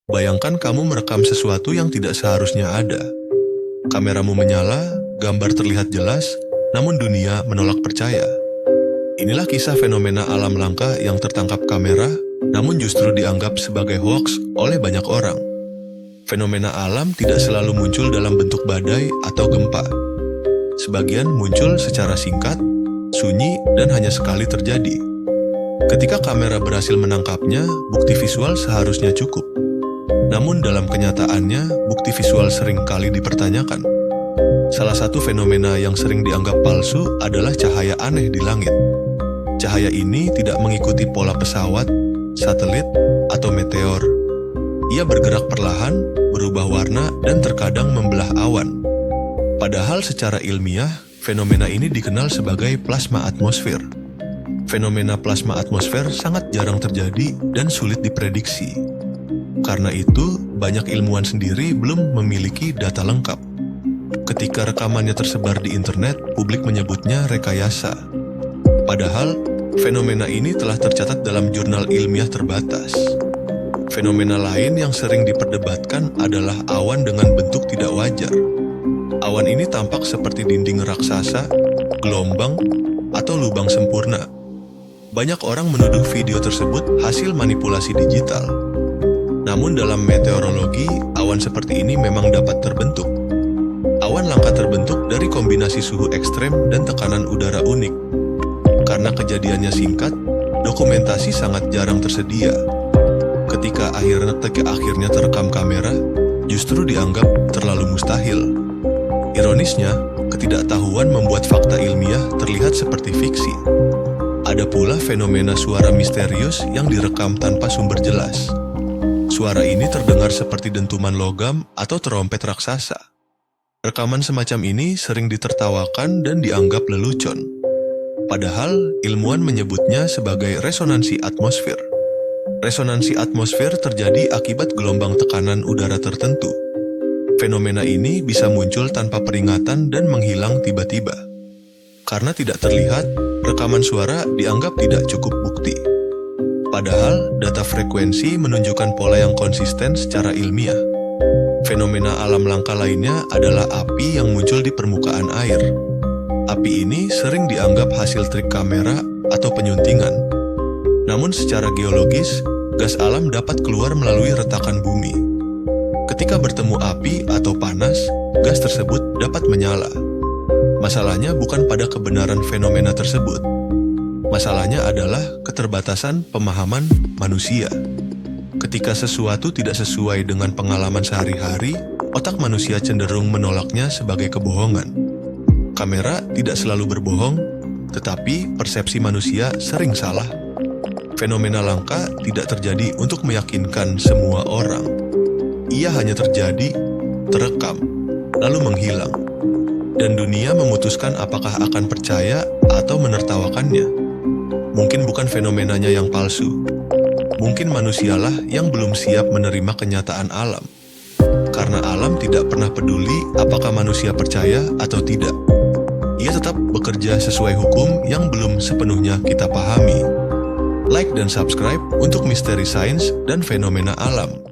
Bayangkan kamu merekam sesuatu yang tidak seharusnya ada. Kameramu menyala, gambar terlihat jelas, namun dunia menolak percaya. Inilah kisah fenomena alam langka yang tertangkap kamera, namun justru dianggap sebagai hoaks oleh banyak orang. Fenomena alam tidak selalu muncul dalam bentuk badai atau gempa. Sebagian muncul secara singkat, sunyi, dan hanya sekali terjadi. Ketika kamera berhasil menangkapnya, bukti visual seharusnya cukup. Namun dalam kenyataannya, bukti visual sering kali dipertanyakan. Salah satu fenomena yang sering dianggap palsu adalah cahaya aneh di langit. Cahaya ini tidak mengikuti pola pesawat, satelit, atau meteor. Ia bergerak perlahan, berubah warna, dan terkadang membelah awan. Padahal secara ilmiah, fenomena ini dikenal sebagai plasma atmosfer. Fenomena plasma atmosfer sangat jarang terjadi dan sulit diprediksi. Karena itu, banyak ilmuwan sendiri belum memiliki data lengkap. Ketika rekamannya tersebar di internet, publik menyebutnya rekayasa. Padahal, fenomena ini telah tercatat dalam jurnal ilmiah terbatas. Fenomena lain yang sering diperdebatkan adalah awan dengan bentuk tidak wajar. Awan ini tampak seperti dinding raksasa, gelombang, atau lubang sempurna. Banyak orang menuduh video tersebut hasil manipulasi digital. Namun dalam meteorologi, awan seperti ini memang dapat terbentuk. Awan langka terbentuk dari kombinasi suhu ekstrem dan tekanan udara unik. Karena kejadiannya singkat, dokumentasi sangat jarang tersedia. Ketika akhirnya terekam kamera, justru dianggap terlalu mustahil. Ironisnya, ketidaktahuan membuat fakta ilmiah terlihat seperti fiksi. Ada pula fenomena suara misterius yang direkam tanpa sumber jelas. Suara ini terdengar seperti dentuman logam atau terompet raksasa. Rekaman semacam ini sering ditertawakan dan dianggap lelucon. Padahal, ilmuwan menyebutnya sebagai resonansi atmosfer. Resonansi atmosfer terjadi akibat gelombang tekanan udara tertentu. Fenomena ini bisa muncul tanpa peringatan dan menghilang tiba-tiba. Karena tidak terlihat, rekaman suara dianggap tidak cukup bukti. Padahal, data frekuensi menunjukkan pola yang konsisten secara ilmiah. Fenomena alam langka lainnya adalah api yang muncul di permukaan air. Api ini sering dianggap hasil trik kamera atau penyuntingan. Namun secara geologis, gas alam dapat keluar melalui retakan bumi. Ketika bertemu api atau panas, gas tersebut dapat menyala. Masalahnya bukan pada kebenaran fenomena tersebut. Masalahnya adalah keterbatasan pemahaman manusia. Ketika sesuatu tidak sesuai dengan pengalaman sehari-hari, otak manusia cenderung menolaknya sebagai kebohongan. Kamera tidak selalu berbohong, tetapi persepsi manusia sering salah. Fenomena langka tidak terjadi untuk meyakinkan semua orang. Ia hanya terjadi, terekam, lalu menghilang. Dan dunia memutuskan apakah akan percaya atau menertawakannya. Mungkin bukan fenomenanya yang palsu. Mungkin manusialah yang belum siap menerima kenyataan alam. Karena alam tidak pernah peduli apakah manusia percaya atau tidak. Ia tetap bekerja sesuai hukum yang belum sepenuhnya kita pahami. Like dan subscribe untuk Misteri Sains dan Fenomena Alam.